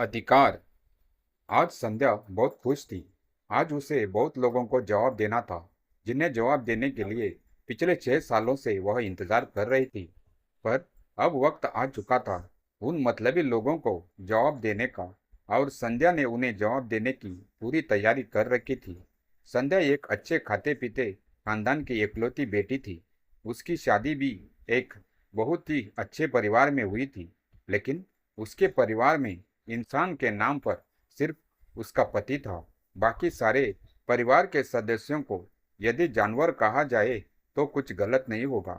अधिकार। आज संध्या बहुत खुश थी। आज उसे बहुत लोगों को जवाब देना था, जिन्हें जवाब देने के लिए पिछले 6 सालों से वह इंतजार कर रही थी। पर अब वक्त आ चुका था उन मतलबी लोगों को जवाब देने का, और संध्या ने उन्हें जवाब देने की पूरी तैयारी कर रखी थी। संध्या एक अच्छे खाते पीते खानदान की इकलौती बेटी थी। उसकी शादी भी एक बहुत ही अच्छे परिवार में हुई थी, लेकिन उसके परिवार में इंसान के नाम पर सिर्फ उसका पति था। बाकी सारे परिवार के सदस्यों को यदि जानवर कहा जाए तो कुछ गलत नहीं होगा।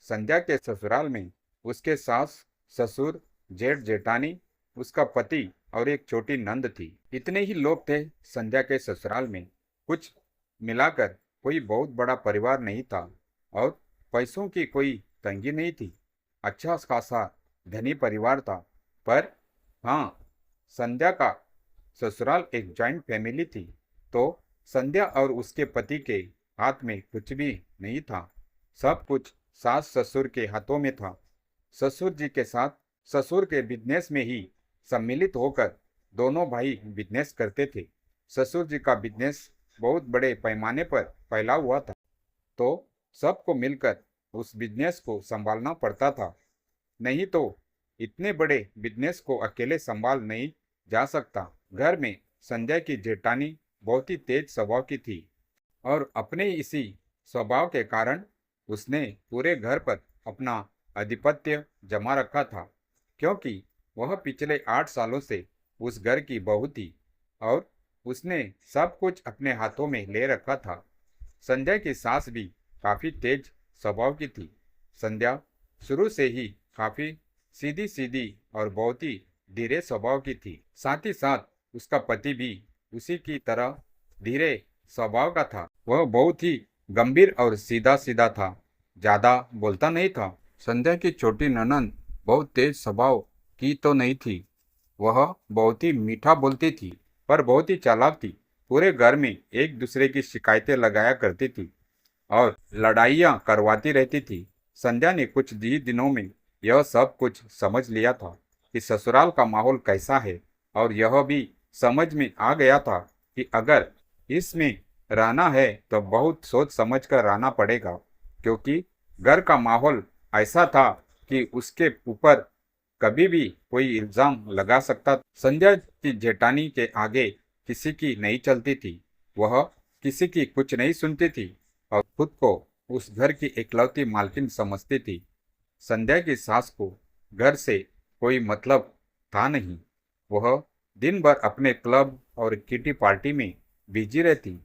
संध्या के ससुराल में उसके सास, ससुर, जेठ जेठानी, उसका पति और एक छोटी नंद थी। इतने ही लोग थे संध्या के ससुराल में। कुछ मिलाकर कोई बहुत बड़ा परिवार नहीं था और पैसों की कोई तंगी नहीं थी। अच्छा खासा धनी परिवार था। पर हाँ, संध्या का ससुराल एक जॉइंट फैमिली थी, तो संध्या और उसके पति के हाथ में कुछ भी नहीं था। सब कुछ सास ससुर के हाथों में था। ससुर जी के साथ ससुर के बिजनेस में ही सम्मिलित होकर दोनों भाई बिजनेस करते थे। ससुर जी का बिजनेस बहुत बड़े पैमाने पर फैला हुआ था, तो सबको मिलकर उस बिजनेस को संभालना पड़ता था। नहीं तो इतने बड़े बिजनेस को अकेले संभाल नहीं जा सकता। घर में संध्या की जेठानी बहुत ही तेज स्वभाव की थी और अपने इसी स्वभाव के कारण उसने पूरे घर पर अपना आधिपत्य जमा रखा था, क्योंकि वह पिछले 8 सालों से उस घर की बहू थी और उसने सब कुछ अपने हाथों में ले रखा था। संध्या की सास भी काफी तेज स्वभाव की थी। संध्या शुरू से ही काफी सीधी सीधी और बहुत ही धीरे स्वभाव की थी। साथ ही साथ उसका पति भी उसी की तरह धीरे स्वभाव का था। वह बहुत ही गंभीर और सीधा सीधा था, ज्यादा बोलता नहीं था। संध्या की छोटी ननंद बहुत तेज स्वभाव की तो नहीं थी। वह बहुत ही मीठा बोलती थी, पर बहुत ही चालाक थी। पूरे घर में एक दूसरे की शिकायतें लगाया करती थी और लड़ाइयाँ करवाती रहती थी। संध्या ने कुछ ही दिनों में यह सब कुछ समझ लिया था कि ससुराल का माहौल कैसा है, और यह भी समझ में आ गया था कि अगर इसमें रहना है तो बहुत सोच समझ कर रहना पड़ेगा, क्योंकि घर का माहौल ऐसा था कि उसके ऊपर कभी भी कोई इल्जाम लगा सकता। संध्या की जेठानी के आगे किसी की नहीं चलती थी। वह किसी की कुछ नहीं सुनती थी और खुद को उस घर की इकलौती मालकिन समझती थी। संध्या की सास को घर से कोई मतलब था नहीं। वह दिन भर अपने क्लब और किटी पार्टी में बिजी रहती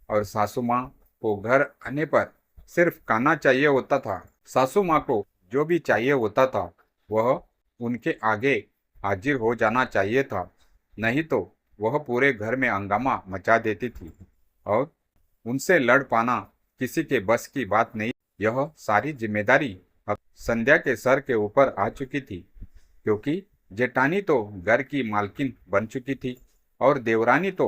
और सासू माँ को घर आने पर सिर्फ खाना चाहिए होता था। सासू माँ को जो भी चाहिए होता था वह उनके आगे हाजिर हो जाना चाहिए था, नहीं तो वह पूरे घर में हंगामा मचा देती थी और उनसे लड़ पाना किसी के बस की बात नहीं। यह सारी जिम्मेदारी अब संध्या के सर के ऊपर आ चुकी थी, क्योंकि जेठानी तो घर की मालकिन बन चुकी थी और देवरानी तो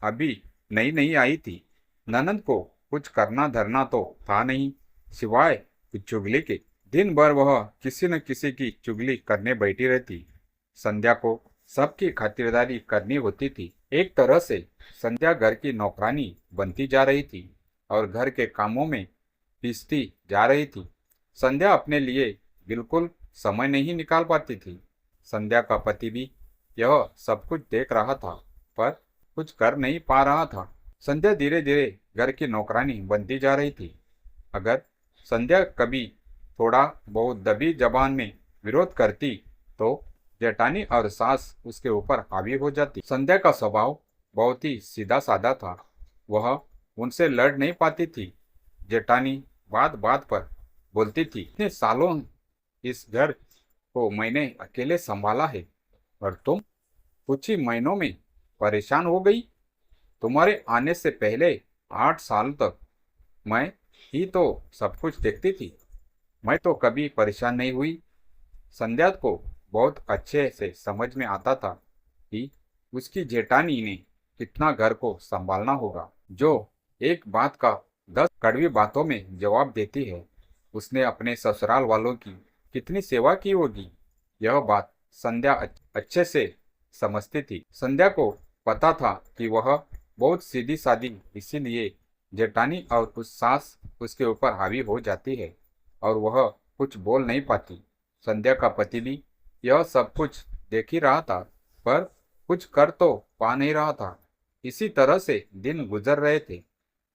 अभी नई नई आई थी। ननंद को कुछ करना धरना तो था नहीं, सिवाय कुछ चुगली के। दिन भर वह किसी न किसी की चुगली करने बैठी रहती। संध्या को सबकी खातिरदारी करनी होती थी। एक तरह से संध्या घर की नौकरानी बनती जा रही थी और घर के कामों में पिसती जा रही थी। संध्या अपने लिए बिल्कुल समय नहीं निकाल पाती थी। संध्या का पति भी यह सब कुछ देख रहा था, पर कुछ कर नहीं पा रहा था। संध्या धीरे धीरे घर की नौकरानी बनती जा रही थी। अगर संध्या कभी थोड़ा बहुत दबी जबान में विरोध करती तो जेठानी और सास उसके ऊपर हावी हो जाती। संध्या का स्वभाव बहुत ही सीधा साधा था। वह उनसे लड़ नहीं पाती थी। जेठानी बात बात पर बोलती थी, इतने सालों इस घर को मैंने अकेले संभाला है और तुम कुछ ही महीनों में परेशान हो गई। तुम्हारे आने से पहले 8 साल तक मैं ही तो सब कुछ देखती थी, मैं तो कभी परेशान नहीं हुई। संध्या को बहुत अच्छे से समझ में आता था कि उसकी जेठानी ने कितना घर को संभालना होगा। जो एक बात का 10 कड़वी बातों में जवाब देती है, उसने अपने ससुराल वालों की कितनी सेवा की होगी। यह बात संध्या अच्छे से समझती थी। संध्या को पता था कि वह बहुत सीधी सादी, इसीलिए जेठानी और उस सास उसके ऊपर हावी हो जाती है और वह कुछ बोल नहीं पाती। संध्या का पति भी यह सब कुछ देख ही रहा था, पर कुछ कर तो पा नहीं रहा था। इसी तरह से दिन गुजर रहे थे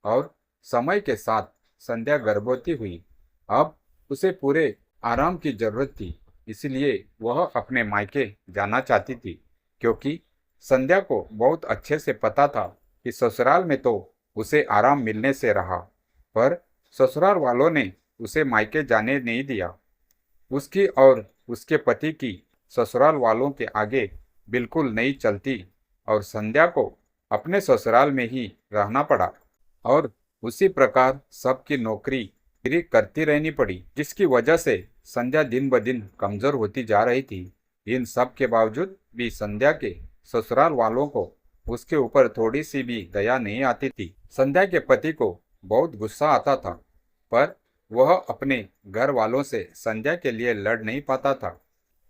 और समय के साथ संध्या गर्भवती हुई। अब उसे पूरे आराम की जरूरत थी, इसलिए वह अपने मायके जाना चाहती थी, क्योंकि संध्या को बहुत अच्छे से पता था कि ससुराल में तो उसे आराम मिलने से रहा, पर ससुराल वालों ने उसे मायके जाने नहीं दिया। उसकी और उसके पति की ससुराल वालों के आगे बिल्कुल नहीं चलती और संध्या को अपने ससुराल में ही रहना पड़ा और उसी प्रकार सबकी नौकरी पूरी करती रहनी पड़ी, जिसकी वजह से संध्या दिन ब दिन कमजोर होती जा रही थी। इन सब के बावजूद भी संध्या के ससुराल वालों को उसके ऊपर थोड़ी सी भी दया नहीं आती थी। संध्या के पति को बहुत गुस्सा आता था, पर वह अपने घर वालों से संध्या के लिए लड़ नहीं पाता था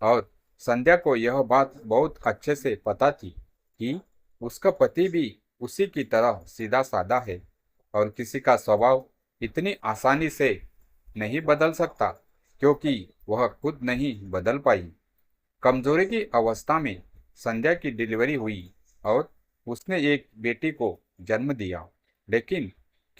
और संध्या को यह बात बहुत अच्छे से पता थी कि उसका पति भी उसी की तरह सीधा साधा है और किसी का स्वभाव इतनी आसानी से नहीं बदल सकता, क्योंकि वह खुद नहीं बदल पाई। कमजोरी की अवस्था में संध्या की डिलीवरी हुई और उसने एक बेटी को जन्म दिया, लेकिन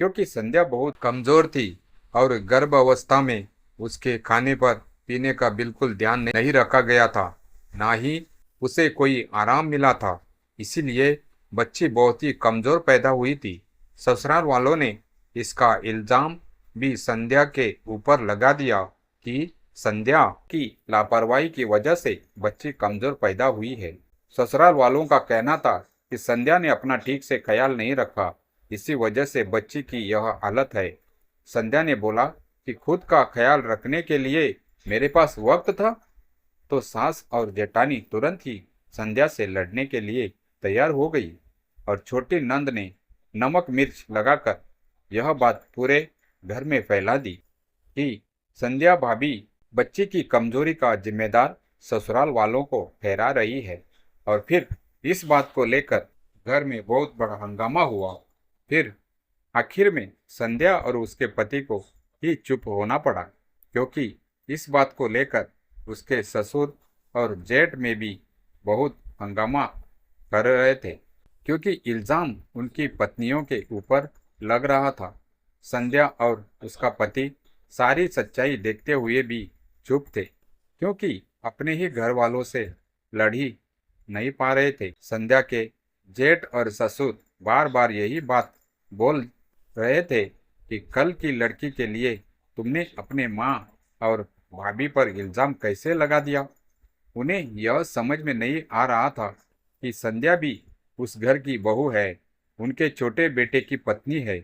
क्योंकि संध्या बहुत कमजोर थी और गर्भ अवस्था में उसके खाने पर पीने का बिल्कुल ध्यान नहीं रखा गया था, ना ही उसे कोई आराम मिला था, इसीलिए बच्ची बहुत ही कमजोर पैदा हुई थी। ससुराल वालों ने इसका इल्जाम भी संध्या के ऊपर लगा दिया कि संध्या की लापरवाही की वजह से बच्ची कमजोर पैदा हुई है। ससुराल वालों का कहना था कि संध्या ने अपना ठीक से ख्याल नहीं रखा, इसी वजह से बच्ची की यह हालत है। संध्या ने बोला कि खुद का ख्याल रखने के लिए मेरे पास वक्त था, तो सास और जेठानी तुरंत ही संध्या से लड़ने के लिए तैयार हो गई और छोटी नंद ने नमक मिर्च लगाकर यह बात पूरे घर में फैला दी कि संध्या भाभी बच्ची की कमजोरी का जिम्मेदार ससुराल वालों को ठहरा रही है। और फिर इस बात को लेकर घर में बहुत बड़ा हंगामा हुआ। फिर आखिर में संध्या और उसके पति को ही चुप होना पड़ा, क्योंकि इस बात को लेकर उसके ससुर और जेठ में भी बहुत हंगामा कर रहे थे, क्योंकि इल्जाम उनकी पत्नियों के ऊपर लग रहा था। संध्या और उसका पति सारी सच्चाई देखते हुए भी चुप थे, क्योंकि अपने ही घर वालों से लड़ ही नहीं पा रहे थे। संध्या के जेठ और ससुर बार बार यही बात बोल रहे थे कि कल की लड़की के लिए तुमने अपने माँ और भाभी पर इल्जाम कैसे लगा दिया। उन्हें यह समझ में नहीं आ रहा था कि संध्या भी उस घर की बहू है, उनके छोटे बेटे की पत्नी है।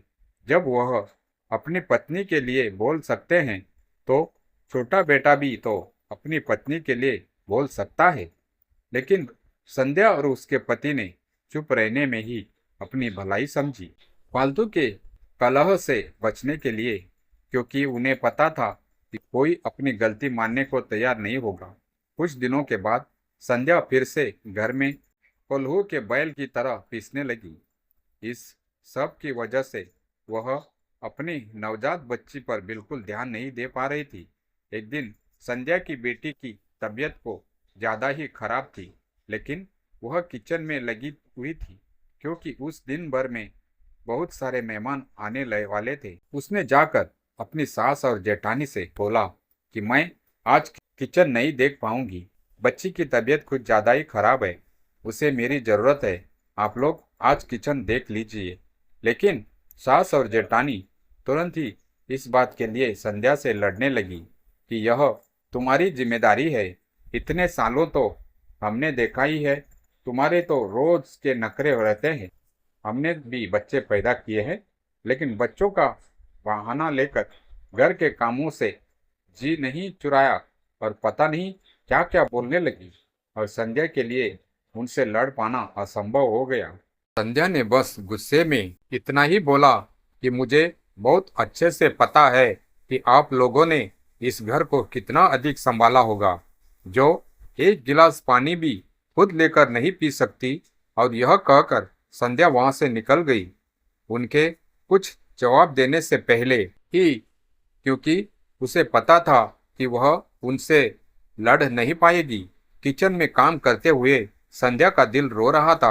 जब वह अपनी पत्नी के लिए बोल सकते हैं, तो छोटा बेटा भी तो अपनी पत्नी के लिए बोल सकता है। लेकिन संध्या और उसके पति ने चुप रहने में ही अपनी भलाई समझी, फालतू के कलह से बचने के लिए, क्योंकि उन्हें पता था कि कोई अपनी गलती मानने को तैयार नहीं होगा। कुछ दिनों के बाद संध्या फिर से घर में कोल्हू के बैल की तरह पीसने लगी। इस सब की वजह से वह अपनी नवजात बच्ची पर बिल्कुल ध्यान नहीं दे पा रही थी। एक दिन संध्या की बेटी की तबीयत को ज़्यादा ही खराब थी, लेकिन वह किचन में लगी हुई थी, क्योंकि उस दिन भर में बहुत सारे मेहमान आने वाले थे। उसने जाकर अपनी सास और जेठानी से बोला कि मैं आज किचन नहीं देख पाऊंगी, बच्ची की तबीयत कुछ ज़्यादा ही खराब है, उसे मेरी ज़रूरत है, आप लोग आज किचन देख लीजिए। लेकिन सास और जेठानी तुरंत ही इस बात के लिए संध्या से लड़ने लगी कि यह तुम्हारी जिम्मेदारी है, इतने सालों तो हमने देखा ही है, तुम्हारे तो रोज के नखरे रहते हैं। हमने भी बच्चे पैदा किए हैं, लेकिन बच्चों का बहाना लेकर घर के कामों से जी नहीं चुराया और पता नहीं क्या क्या बोलने लगी और संध्या के लिए उनसे लड़ पाना असंभव हो गया। संध्या ने बस गुस्से में इतना ही बोला कि मुझे बहुत अच्छे से पता है कि आप लोगों ने इस घर को कितना अधिक संभाला होगा। जो एक गिलास पानी भी खुद लेकर नहीं पी सकती। और यह कहकर संध्या वहां से निकल गई, उनके कुछ जवाब देने से पहले ही, क्योंकि उसे पता था कि वह उनसे लड़ नहीं पाएगी। किचन में काम करते हुए संध्या का दिल रो रहा था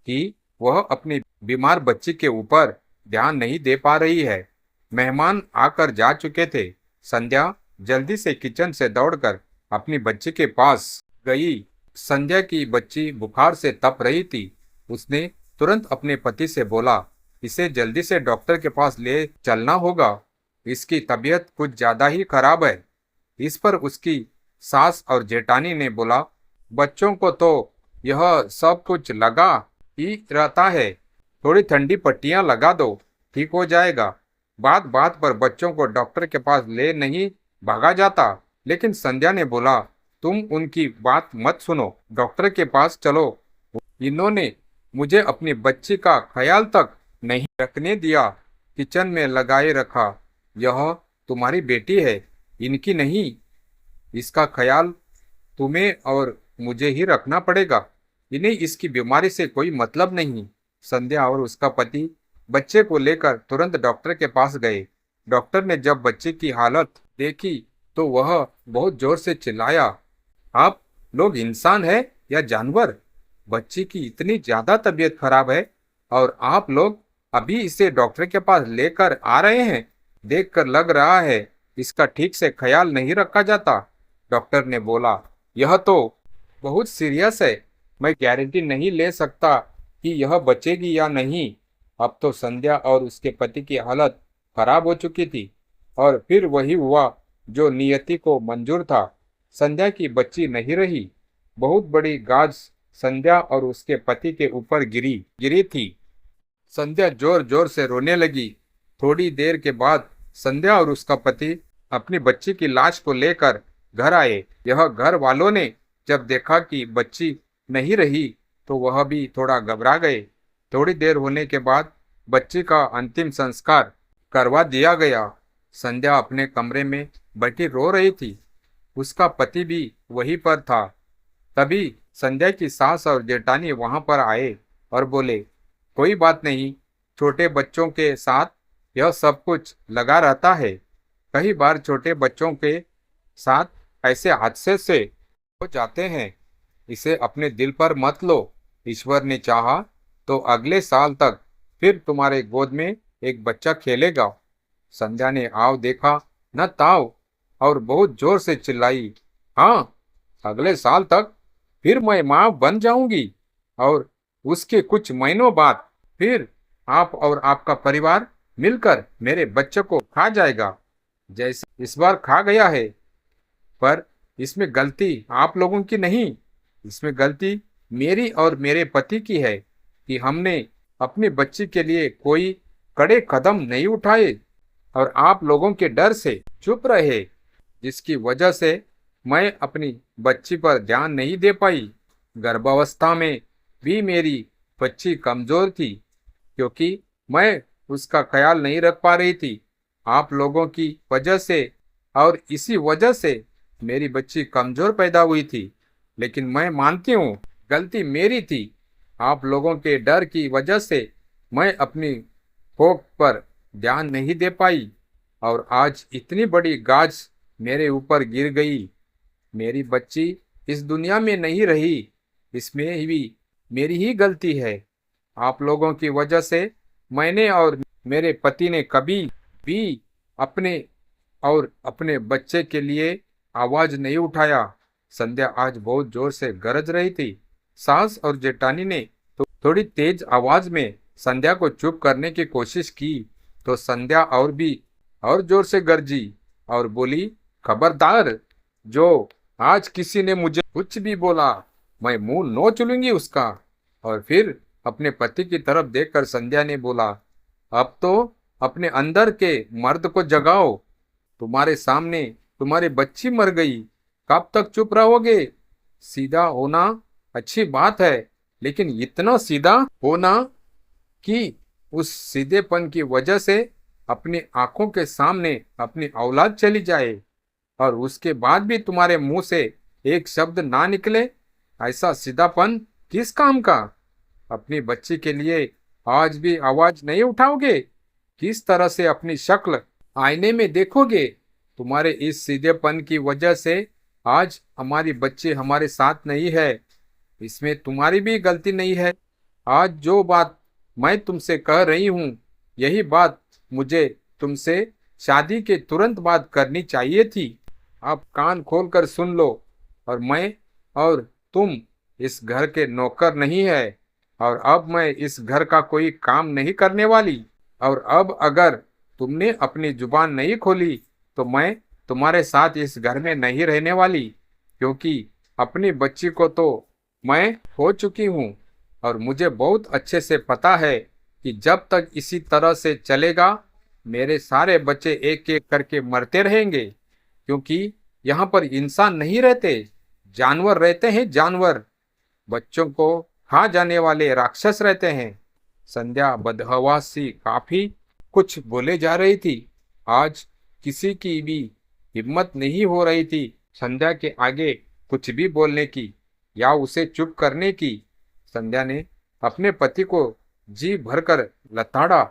कि वह अपनी बीमार बच्ची के ऊपर ध्यान नहीं दे पा रही है। मेहमान आकर जा चुके थे। संध्या जल्दी से किचन से दौड़कर अपनी बच्ची के पास गई। संध्या की बच्ची बुखार से तप रही थी। उसने तुरंत अपने पति से बोला, इसे जल्दी से डॉक्टर के पास ले चलना होगा, इसकी तबीयत कुछ ज्यादा ही खराब है। इस पर उसकी सास और जेठानी ने बोला, बच्चों को तो यह सब कुछ लगा ही रहता है, थोड़ी ठंडी पट्टियां लगा दो, ठीक हो जाएगा। बात बात पर बच्चों को डॉक्टर के पास ले नहीं भागा जाता। लेकिन संध्या ने बोला, तुम उनकी बात मत सुनो, डॉक्टर के पास चलो। इन्होंने मुझे अपनी बच्ची का ख्याल तक नहीं रखने दिया, किचन में लगाए रखा। यह तुम्हारी बेटी है, इनकी नहीं। इसका ख्याल तुम्हें और मुझे ही रखना पड़ेगा। इन्हें इसकी बीमारी से कोई मतलब नहीं। संध्या और उसका पति बच्चे को लेकर तुरंत डॉक्टर के पास गए। डॉक्टर ने जब बच्चे की हालत देखी तो वह बहुत जोर से चिल्लाया, आप लोग इंसान है या जानवर? बच्ची की इतनी ज्यादा तबीयत खराब है और आप लोग अभी इसे डॉक्टर के पास लेकर आ रहे हैं। देखकर लग रहा है इसका ठीक से ख्याल नहीं रखा जाता। डॉक्टर ने बोला, यह तो बहुत सीरियस है, मैं गारंटी नहीं ले सकता कि यह बचेगी या नहीं। अब तो संध्या और उसके पति की हालत खराब हो चुकी थी और फिर वही हुआ जो नियति को मंजूर था। संध्या की बच्ची नहीं रही। बहुत बड़ी गाज संध्या और उसके पति के ऊपर गिरी थी। संध्या जोर जोर से रोने लगी। थोड़ी देर के बाद संध्या और उसका पति अपनी बच्ची की लाश को लेकर घर आए। यह घर वालों ने जब देखा कि बच्ची नहीं रही तो वह भी थोड़ा घबरा गए। थोड़ी देर होने के बाद बच्ची का अंतिम संस्कार करवा दिया गया। संध्या अपने कमरे में बैठी रो रही थी। उसका पति भी वहीं पर था। तभी संध्या की सास और जेठानी वहां पर आए और बोले, कोई बात नहीं, छोटे बच्चों के साथ यह सब कुछ लगा रहता है। कई बार छोटे बच्चों के साथ ऐसे हादसे से हो जाते हैं। इसे अपने दिल पर मत लो। ईश्वर ने चाहा तो अगले साल तक फिर तुम्हारे गोद में एक बच्चा खेलेगा। संध्या ने आव देखा न ताव और बहुत जोर से चिल्लाई, हाँ, अगले साल तक फिर मैं माँ बन जाऊंगी और उसके कुछ महीनों बाद फिर आप और आपका परिवार मिलकर मेरे बच्चे को खा जाएगा जैसे इस बार खा गया है। पर इसमें गलती आप लोगों की नहीं, इसमें गलती मेरी और मेरे पति की है कि हमने अपनी बच्ची के लिए कोई कड़े कदम नहीं उठाए और आप लोगों के डर से चुप रहे, जिसकी वजह से मैं अपनी बच्ची पर ध्यान नहीं दे पाई। गर्भावस्था में भी मेरी बच्ची कमजोर थी क्योंकि मैं उसका ख्याल नहीं रख पा रही थी आप लोगों की वजह से, और इसी वजह से मेरी बच्ची कमजोर पैदा हुई थी। लेकिन मैं मानती हूँ गलती मेरी थी। आप लोगों के डर की वजह से मैं अपनी भोग पर ध्यान नहीं दे पाई और आज इतनी बड़ी गाज मेरे ऊपर गिर गई। मेरी बच्ची इस दुनिया में नहीं रही, इसमें भी मेरी ही गलती है। आप लोगों की वजह से मैंने और मेरे पति ने कभी भी अपने और अपने बच्चे के लिए आवाज नहीं उठाया। संध्या आज बहुत जोर से गरज रही थी। सास और जेठानी ने तो थोड़ी तेज आवाज में संध्या को चुप करने की कोशिश की तो संध्या और जोर से गरजी और बोली, खबरदार, जो आज किसी ने मुझे कुछ भी बोला मैं मुंह नोच लूंगी उसका। और फिर अपने पति की तरफ देखकर संध्या ने बोला, अब तो अपने अंदर के मर्द को जगाओ, तुम्हारे सामने तुम्हारी बच्ची मर गई, कब तक चुप रहोगे? सीधा होना अच्छी बात है, लेकिन इतना सीधा होना कि उस सीधेपन की वजह से अपनी आंखों के सामने अपनी औलाद चली जाए और उसके बाद भी तुम्हारे मुंह से एक शब्द ना निकले, ऐसा सीधापन किस काम का? अपनी बच्ची के लिए आज भी आवाज नहीं उठाओगे? किस तरह से अपनी शक्ल आईने में देखोगे? तुम्हारे इस सीधेपन की वजह से आज हमारी बच्ची हमारे साथ नहीं है। इसमें तुम्हारी भी गलती नहीं है। आज जो बात मैं तुमसे कह रही हूँ, यही बात मुझे तुमसे शादी के तुरंत बाद करनी चाहिए थी। आप कान खोलकर सुन लो। और मैं और तुम इस घर के नौकर नहीं है। और अब मैं इस घर का कोई काम नहीं करने वाली। और अब अगर तुमने अपनी जुबान नहीं खोली तो मैं तुम्हारे साथ इस घर में नहीं रहने वाली, क्योंकि अपनी बच्ची को तो मैं खो चुकी हूँ। और मुझे बहुत अच्छे से पता है कि जब तक इसी तरह से चलेगा मेरे सारे बच्चे एक एक करके मरते रहेंगे, क्योंकि यहाँ पर इंसान नहीं रहते, जानवर रहते हैं, जानवर। बच्चों को खा जाने वाले राक्षस रहते हैं। संध्या बदहवास सी काफी कुछ बोले जा रही थी। आज किसी की भी हिम्मत नहीं हो रही थी संध्या के आगे कुछ भी बोलने की या उसे चुप करने की। संध्या ने अपने पति को जी भरकर लताड़ा।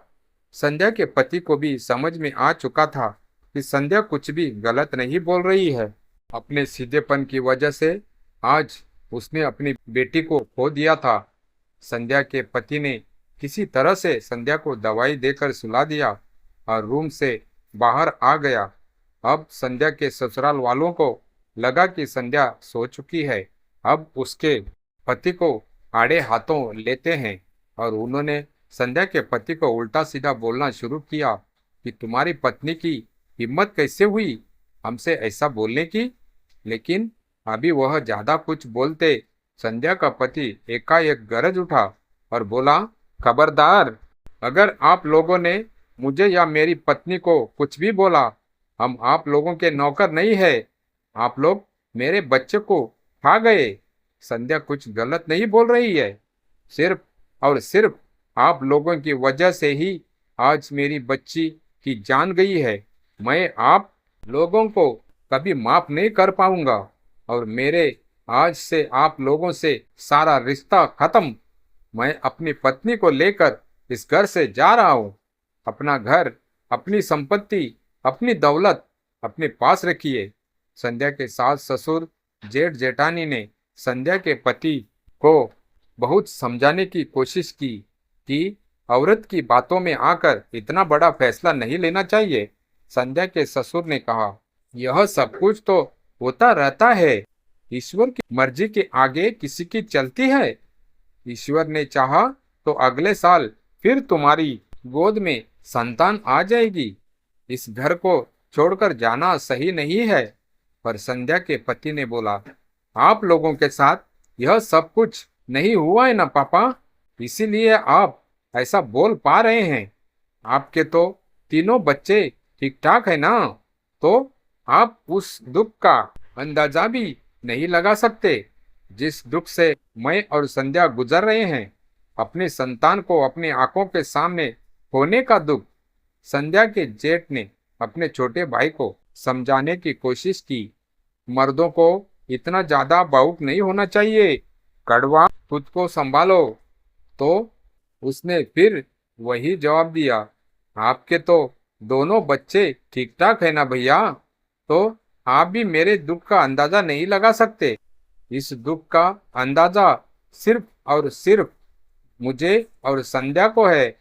संध्या के पति को भी समझ में आ चुका था कि संध्या कुछ भी गलत नहीं बोल रही है। अपने सीधेपन की वजह से आज उसने अपनी बेटी को खो दिया था। संध्या के पति ने किसी तरह से संध्या को दवाई देकर सुला दिया और रूम से बाहर आ गया। अब संध्या के ससुराल वालों को लगा कि संध्या सो चुकी है। अब उसके पति को आड़े हाथों लेते हैं और उन्होंने संध्या के पति को उल्टा सीधा बोलना शुरू किया कि तुम्हारी पत्नी की हिम्मत कैसे हुई हमसे ऐसा बोलने की। लेकिन अभी वह ज्यादा कुछ बोलते संध्या का पति एकाएक गरज उठा और बोला, खबरदार, अगर आप लोगों ने मुझे या मेरी पत्नी को कुछ भी बोला, हम आप लोगों के नौकर नहीं है। आप लोग मेरे बच्चे को खा गए। संध्या कुछ गलत नहीं बोल रही है। सिर्फ और सिर्फ आप लोगों की वजह से ही आज मेरी बच्ची की जान गई है। मैं आप लोगों को कभी माफ नहीं कर पाऊंगा और मेरे आज से आप लोगों से सारा रिश्ता खत्म। मैं अपनी पत्नी को लेकर इस घर से जा रहा हूँ। अपना घर, अपनी संपत्ति, अपनी दौलत अपने पास रखिए। संध्या के सास ससुर जेठ जेठानी ने संध्या के पति को बहुत समझाने की कोशिश की कि औरत की बातों में आकर इतना बड़ा फैसला नहीं लेना चाहिए। संध्या के ससुर ने कहा, यह सब कुछ तो होता रहता है, ईश्वर की मर्जी के आगे किसी की चलती है। ईश्वर ने चाहा तो अगले साल फिर तुम्हारी गोद में संतान आ जाएगी। इस घर को छोड़कर जाना सही नहीं है। पर संध्या के पति ने बोला, आप लोगों के साथ यह सब कुछ नहीं हुआ है ना पापा, इसीलिए आप ऐसा बोल पा रहे हैं। आपके तो तीनों बच्चे ठीक ठाक है ना, तो आप उस दुख का अंदाजा भी नहीं लगा सकते जिस दुख से मैं और संध्या गुजर रहे हैं। अपनी संतान को अपनी आंखों के सामने खोने का दुख। संध्या के जेठ ने अपने छोटे भाई को समझाने की कोशिश की। मर्दों को इतना ज्यादा भावुक नहीं होना चाहिए, कड़वा, खुद को संभालो। तो उसने फिर वही जवाब दिया, आपके तो दोनों बच्चे ठीक ठाक है ना भैया, तो आप भी मेरे दुख का अंदाजा नहीं लगा सकते। इस दुख का अंदाजा सिर्फ और सिर्फ मुझे और संध्या को है।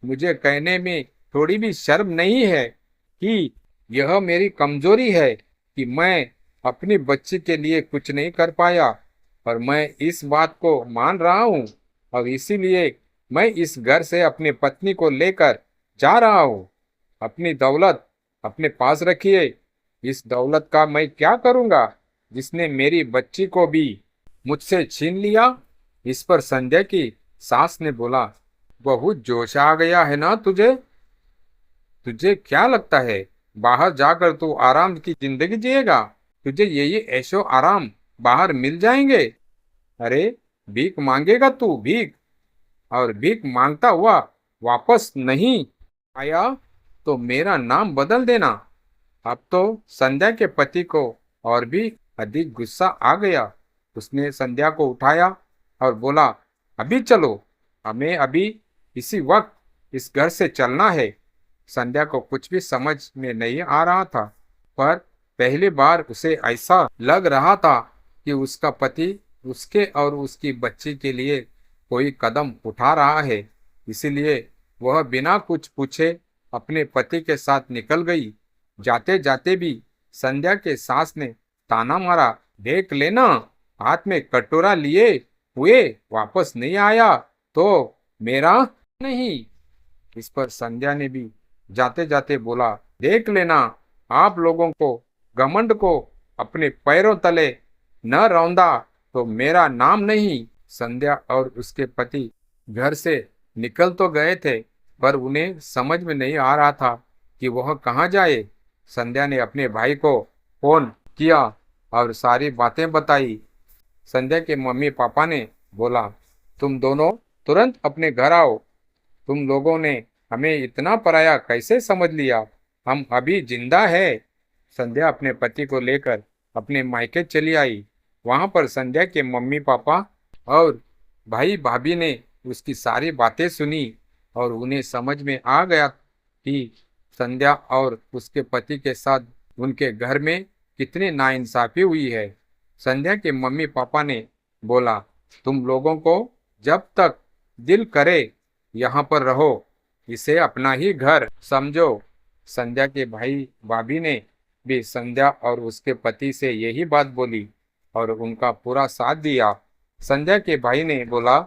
मुझे कहने में थोड़ी भी शर्म नहीं है कि यह मेरी कमजोरी है कि मैं अपनी बच्ची के लिए कुछ नहीं कर पाया। और मैं इस बात को मान रहा हूँ और इसीलिए मैं इस घर से अपनी पत्नी को लेकर जा रहा हूँ। अपनी दौलत अपने पास रखिए। इस दौलत का मैं क्या करूँगा जिसने मेरी बच्ची को भी मुझसे छीन लिया। इस पर संध्या की सास ने बोला, बहुत जोश आ गया है ना तुझे। तुझे क्या लगता है बाहर जाकर तू आराम की जिंदगी जिएगा? तुझे ये ऐशो आराम बाहर मिल जाएंगे? अरे भीख मांगेगा तू, भीख। और भीख मांगता हुआ वापस नहीं आया तो मेरा नाम बदल देना। अब तो संध्या के पति को और भी अधिक गुस्सा आ गया उसने संध्या को उठाया और बोला, अभी चलो, हमें अभी इसी वक्त इस घर से चलना है। संध्या को कुछ भी समझ में नहीं आ रहा था, पर पहली बार उसे ऐसा लग रहा था कि उसका पति उसके और उसकी बच्ची के लिए कोई कदम उठा रहा है। इसीलिए वह बिना कुछ पूछे अपने पति के साथ निकल गई। जाते जाते भी संध्या के सास ने ताना मारा, देख लेना, हाथ में कटोरा लिए हुए वापस नहीं आया तो मेरा नहीं। इस पर संध्या ने भी जाते जाते बोला, देख लेना, आप लोगों को घमंड को अपने पैरों तले न रौंदा तो मेरा नाम नहीं। संध्या और उसके पति घर से निकल तो गए थे, पर उन्हें समझ में नहीं आ रहा था कि वह कहाँ जाए। संध्या ने अपने भाई को फोन किया और सारी बातें बताई। संध्या के मम्मी पापा ने बोला, तुम दोनों तुरंत अपने घर आओ। तुम लोगों ने हमें इतना पराया कैसे समझ लिया? हम अभी जिंदा है। संध्या अपने पति को लेकर अपने मायके चली आई। वहां पर संध्या के मम्मी पापा और भाई भाभी ने उसकी सारी बातें सुनी और उन्हें समझ में आ गया कि संध्या और उसके पति के साथ उनके घर में कितनी नाइंसाफी हुई है। संध्या के मम्मी पापा ने बोला, तुम लोगों को जब तक दिल करे यहाँ पर रहो, इसे अपना ही घर समझो। संध्या के भाई भाभी ने भी संध्या और उसके पति से यही बात बोली और उनका पूरा साथ दिया। संध्या के भाई ने बोला,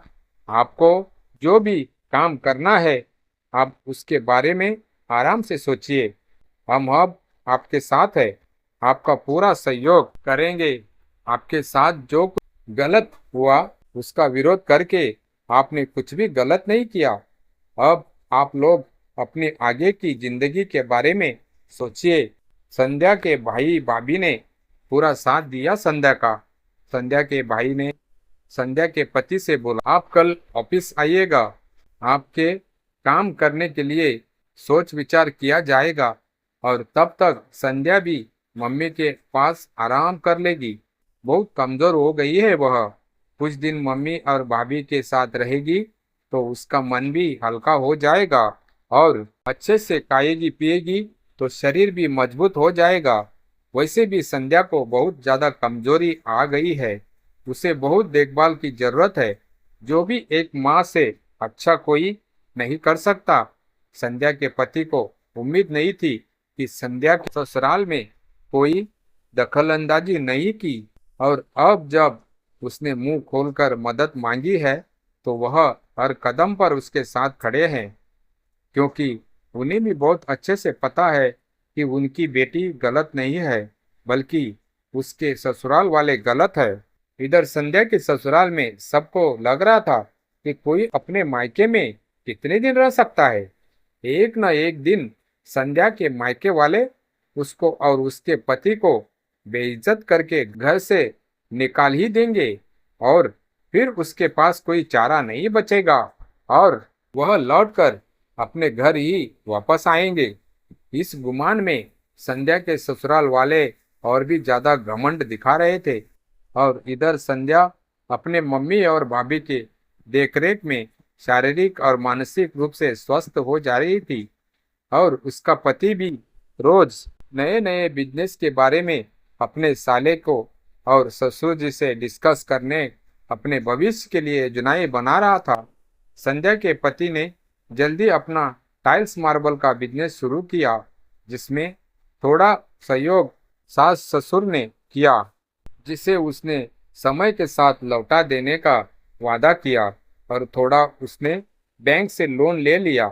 आपको जो भी काम करना है आप उसके बारे में आराम से सोचिए, हम अब आपके साथ है, आपका पूरा सहयोग करेंगे। आपके साथ जो कुछ गलत हुआ उसका विरोध करके आपने कुछ भी गलत नहीं किया। अब आप लोग अपनी आगे की जिंदगी के बारे में सोचिए। संध्या के भाई भाभी ने पूरा साथ दिया संध्या का। संध्या के भाई ने संध्या के पति से बोला, आप कल ऑफिस आइएगा, आपके काम करने के लिए सोच विचार किया जाएगा और तब तक संध्या भी मम्मी के पास आराम कर लेगी। बहुत कमजोर हो गई है वह। कुछ दिन मम्मी और भाभी के साथ रहेगी तो उसका मन भी हल्का हो जाएगा और अच्छे से खाएगी पिएगी तो शरीर भी मजबूत हो जाएगा। वैसे भी संध्या को बहुत ज्यादा कमजोरी आ गई है, उसे बहुत देखभाल की जरूरत है, जो भी एक माँ से अच्छा कोई नहीं कर सकता। संध्या के पति को उम्मीद नहीं थी कि संध्या के ससुराल में कोई दखलंदाजी नहीं की और अब जब उसने मुंह खोलकर मदद मांगी है तो वह हर कदम पर उसके साथ खड़े हैं, क्योंकि उन्हें भी बहुत अच्छे से पता है कि उनकी बेटी गलत नहीं है, बल्कि उसके ससुराल वाले गलत है। इधर संध्या के ससुराल में सबको लग रहा था कि कोई अपने मायके में कितने दिन रह सकता है। एक न एक दिन संध्या के मायके वाले उसको और उसके पति को बेइज्जत करके घर से निकाल ही देंगे और फिर उसके पास कोई चारा नहीं बचेगा और वह लौटकर अपने घर ही वापस आएंगे। इस गुमान में संध्या के ससुराल वाले और भी ज्यादा घमंड दिखा रहे थे और इधर संध्या अपने मम्मी और भाभी के देखरेख में शारीरिक और मानसिक रूप से स्वस्थ हो जा रही थी और उसका पति भी रोज नए नए बिजनेस के बारे में अपने साले को और ससुर जी से डिस्कस करने अपने भविष्य के लिए योजनाएं बना रहा था। संध्या के पति ने जल्दी अपना टाइल्स मार्बल का बिजनेस शुरू किया, जिसमें थोड़ा सहयोग सास ससुर ने किया, जिसे उसने समय के साथ लौटा देने का वादा किया और थोड़ा उसने बैंक से लोन ले लिया।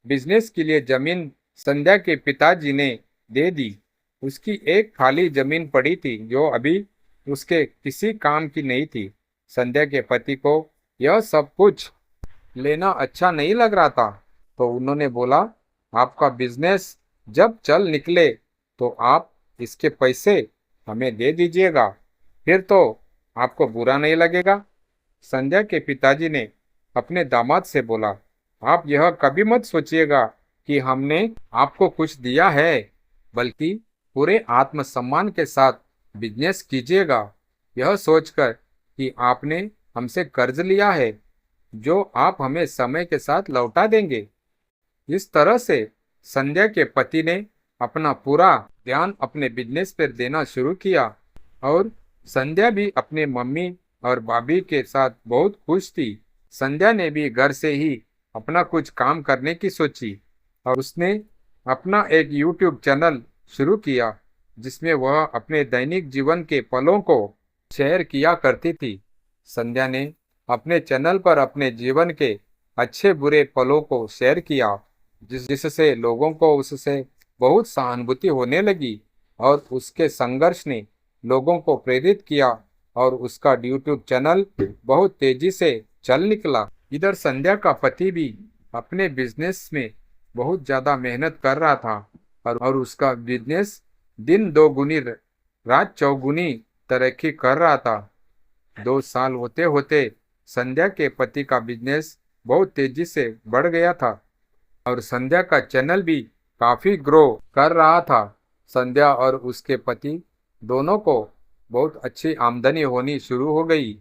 बिजनेस के लिए जमीन संध्या के पिताजी ने दे दी। उसकी एक खाली जमीन पड़ी थी जो अभी उसके किसी काम की नहीं थी। संध्या के पति को यह सब कुछ लेना अच्छा नहीं लग रहा था, तो उन्होंने बोला, आपका बिजनेस जब चल निकले तो आप इसके पैसे हमें दे दीजिएगा, फिर तो आपको बुरा नहीं लगेगा। संध्या के पिताजी ने अपने दामाद से बोला, आप यह कभी मत सोचिएगा कि हमने आपको कुछ दिया है, बल्कि पूरे आत्मसम्मान के साथ बिजनेस कीजिएगा। यह सोचकर कि आपने हमसे कर्ज लिया है जो आप हमें समय के साथ लौटा देंगे। इस तरह से संध्या के पति ने अपना पूरा ध्यान अपने बिजनेस पर देना शुरू किया और संध्या भी अपने मम्मी और भाभी के साथ बहुत खुश थी। संध्या ने भी घर से ही अपना कुछ काम करने की सोची और उसने अपना एक यूट्यूब चैनल शुरू किया जिसमें वह अपने दैनिक जीवन के पलों को शेयर किया करती थी। संध्या ने अपने चैनल पर अपने जीवन के अच्छे बुरे पलों को शेयर किया जिससे लोगों को उससे बहुत सहानुभूति होने लगी और उसके संघर्ष ने लोगों को प्रेरित किया और उसका यूट्यूब चैनल बहुत तेजी से चल निकला। इधर संध्या का पति भी अपने बिजनेस में बहुत ज्यादा मेहनत कर रहा था और उसका बिजनेस दिन दोगुनी रात चौगुनी तरक्की कर रहा था। 2 साल होते होते संध्या के पति का बिजनेस बहुत तेजी से बढ़ गया था और संध्या का चैनल भी काफी ग्रो कर रहा था। संध्या और उसके पति दोनों को बहुत अच्छी आमदनी होनी शुरू हो गई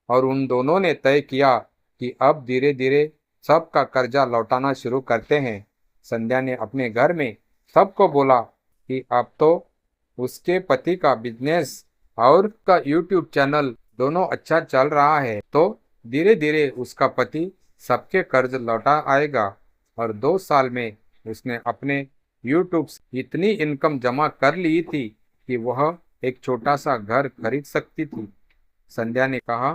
और उन दोनों ने तय किया कि अब धीरे धीरे सबका कर्जा लौटाना शुरू करते हैं। संध्या ने अपने घर में सबको बोला कि अब तो उसके पति का बिजनेस और का यूट्यूब चैनल दोनों अच्छा चल रहा है तो धीरे धीरे उसका पति सबके कर्ज लौटा आएगा और 2 साल में उसने अपने यूट्यूब से इतनी इनकम जमा कर ली थी कि वह एक छोटा सा घर खरीद सकती थी। संध्या ने कहा,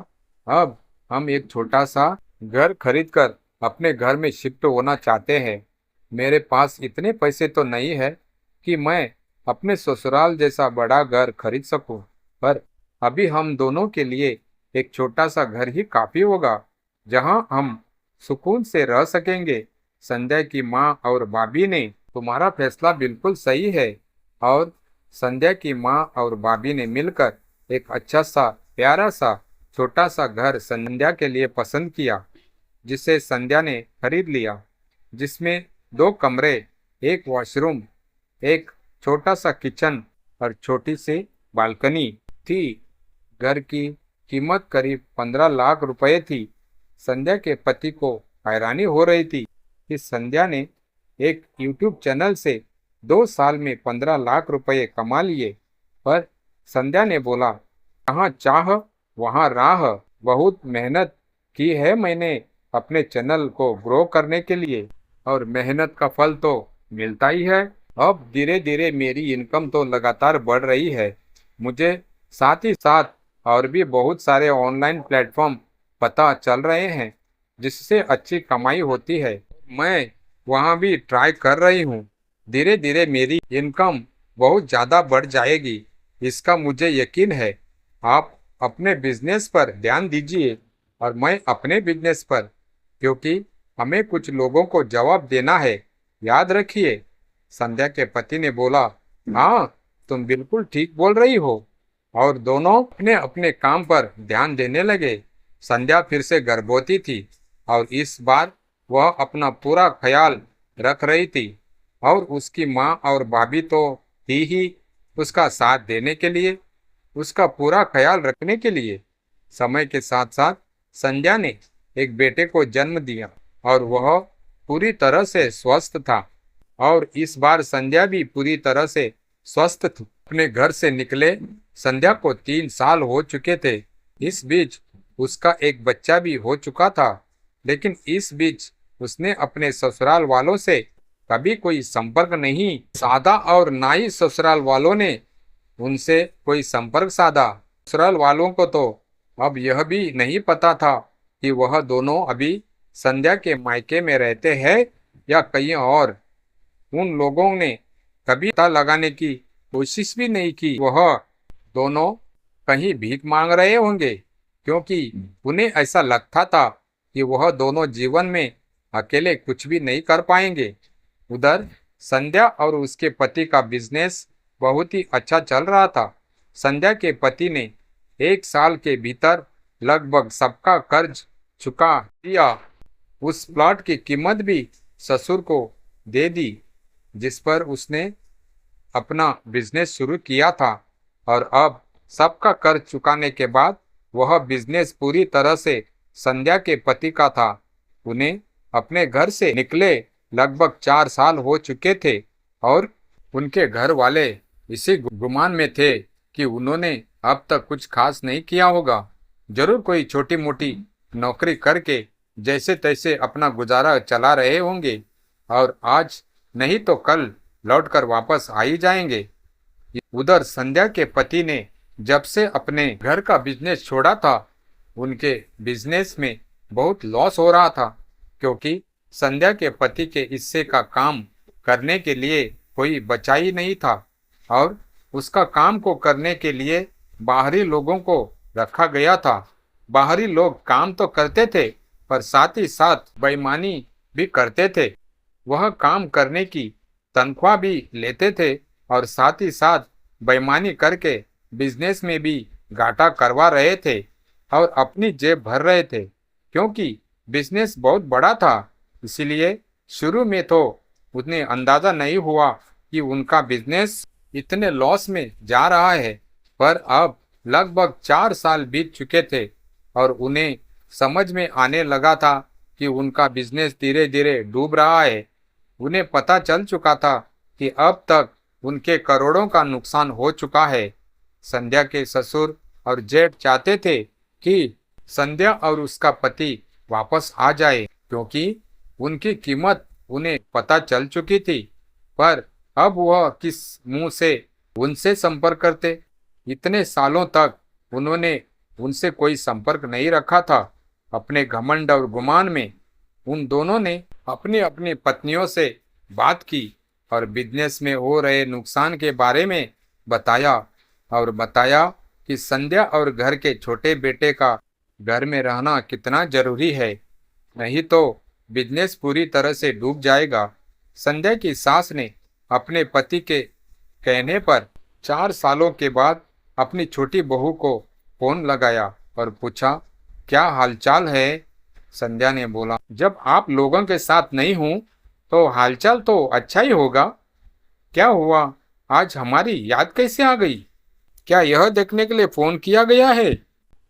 अब हम एक छोटा सा घर खरीदकर अपने घर में शिफ्ट होना चाहते हैं। मेरे पास इतने पैसे तो नहीं है कि मैं अपने ससुराल जैसा बड़ा घर खरीद सकूं, पर अभी हम दोनों के लिए एक छोटा सा घर ही काफी होगा जहां हम सुकून से रह सकेंगे। संध्या की माँ और भाभी ने तुम्हारा फैसला बिल्कुल सही है और संध्या की माँ और भाभी ने मिलकर एक अच्छा सा प्यारा सा छोटा सा घर संध्या के लिए पसंद किया जिसे संध्या ने खरीद लिया, जिसमें 2 कमरे, एक वॉशरूम, एक छोटा सा किचन और छोटी सी बालकनी थी। घर की कीमत करीब 15 लाख रुपए थी। संध्या के पति को हैरानी हो रही थी कि संध्या ने एक यूट्यूब चैनल से 2 साल में 15 लाख रुपए कमा लिए, पर संध्या ने बोला, जहाँ चाह वहाँ राह। बहुत मेहनत की है मैंने अपने चैनल को ग्रो करने के लिए और मेहनत का फल तो मिलता ही है। अब धीरे धीरे मेरी इनकम तो लगातार बढ़ रही है। मुझे साथ ही साथ और भी बहुत सारे ऑनलाइन प्लेटफॉर्म पता चल रहे हैं जिससे अच्छी कमाई होती है। मैं वहाँ भी ट्राई कर रही हूँ। धीरे धीरे मेरी इनकम बहुत ज़्यादा बढ़ जाएगी, इसका मुझे यकीन है। आप अपने बिजनेस पर ध्यान दीजिए और मैं अपने बिजनेस पर, क्योंकि हमें कुछ लोगों को जवाब देना है, याद रखिए। संध्या के पति ने बोला, हाँ तुम बिल्कुल ठीक बोल रही हो, और दोनों अपने अपने काम पर ध्यान देने लगे। संध्या फिर से गर्भवती थी और इस बार वह अपना पूरा ख्याल रख रही थी और उसकी माँ और भाभी तो थी ही उसका साथ देने के लिए, उसका पूरा ख्याल रखने के लिए। समय के साथ साथ संध्या ने एक बेटे को जन्म दिया और वह पूरी तरह से स्वस्थ था और इस बार संध्या भी पूरी तरह से स्वस्थ थी। अपने घर से निकले संध्या को 3 साल हो चुके थे। इस बीच उसका एक बच्चा भी हो चुका था, लेकिन इस बीच उसने अपने ससुराल वालों से कभी कोई संपर्क नहीं साधा और ना ही ससुराल वालों ने उनसे कोई संपर्क साधा। ससुराल वालों को तो अब यह भी नहीं पता था कि वह दोनों अभी संध्या के मायके में रहते हैं या कहीं और। उन लोगों ने कभी पता लगाने की कोशिश भी नहीं की वह दोनों कहीं भीख मांग रहे होंगे, क्योंकि उन्हें ऐसा लगता था कि वह दोनों जीवन में अकेले कुछ भी नहीं कर पाएंगे। उधर संध्या और उसके पति का बिजनेस बहुत ही अच्छा चल रहा था। संध्या के पति ने 1 साल के भीतर लगभग सबका कर्ज चुका दिया। उस प्लॉट की कीमत भी ससुर को दे दी जिस पर उसने अपना बिजनेस शुरू किया था, और अब सबका कर्ज चुकाने के बाद वह बिजनेस पूरी तरह से संध्या के पति का था। उन्हें अपने घर से निकले लगभग 4 साल हो चुके थे और उनके घर वाले इसी गुमान में थे कि उन्होंने अब तक कुछ खास नहीं किया होगा। जरूर कोई छोटी मोटी नौकरी करके जैसे तैसे अपना गुजारा चला रहे होंगे और आज नहीं तो कल लौटकर वापस आ ही जाएंगे। उधर संध्या के पति ने जब से अपने घर का बिजनेस छोड़ा था, उनके बिजनेस में बहुत लॉस हो रहा था, क्योंकि संध्या के पति के हिस्से का काम करने के लिए कोई बचा ही नहीं था और उसका काम को करने के लिए बाहरी लोगों को रखा गया था। बाहरी लोग काम तो करते थे पर साथ ही साथ बेईमानी भी करते थे। वह काम करने की तनख्वाह भी लेते थे और साथ ही साथ बेईमानी करके बिजनेस में भी घाटा करवा रहे थे और अपनी जेब भर रहे थे, क्योंकि बिजनेस बहुत बड़ा था। इसीलिए शुरू में तो उन्हें अंदाजा नहीं हुआ कि उनका बिजनेस इतने लॉस में जा रहा है, पर अब लगभग 4 साल बीत चुके थे और उन्हें समझ में आने लगा था कि उनका बिजनेस धीरे धीरे डूब रहा है। उन्हें पता चल चुका था कि अब तक उनके करोड़ों का नुकसान हो चुका है। संध्या के ससुर और जेठ चाहते थे कि संध्या और उसका पति वापस आ जाए, क्योंकि उनकी कीमत उन्हें पता चल चुकी थी, पर अब वह किस मुंह से उनसे संपर्क करते। इतने सालों तक उन्होंने उनसे कोई संपर्क नहीं रखा था। अपने घमंड और गुमान में उन दोनों ने अपनी अपनी पत्नियों से बात की और बिजनेस में हो रहे नुकसान के बारे में बताया और बताया कि संध्या और घर के छोटे बेटे का घर में रहना कितना जरूरी है, नहीं तो बिजनेस पूरी तरह से डूब जाएगा। संध्या की सास ने अपने पति के कहने पर 4 सालों के बाद अपनी छोटी बहू को फोन लगाया और पूछा, क्या हालचाल है? संध्या ने बोला, जब आप लोगों के साथ नहीं हूं तो हालचाल तो अच्छा ही होगा। क्या हुआ, आज हमारी याद कैसे आ गई? क्या यह देखने के लिए फोन किया गया है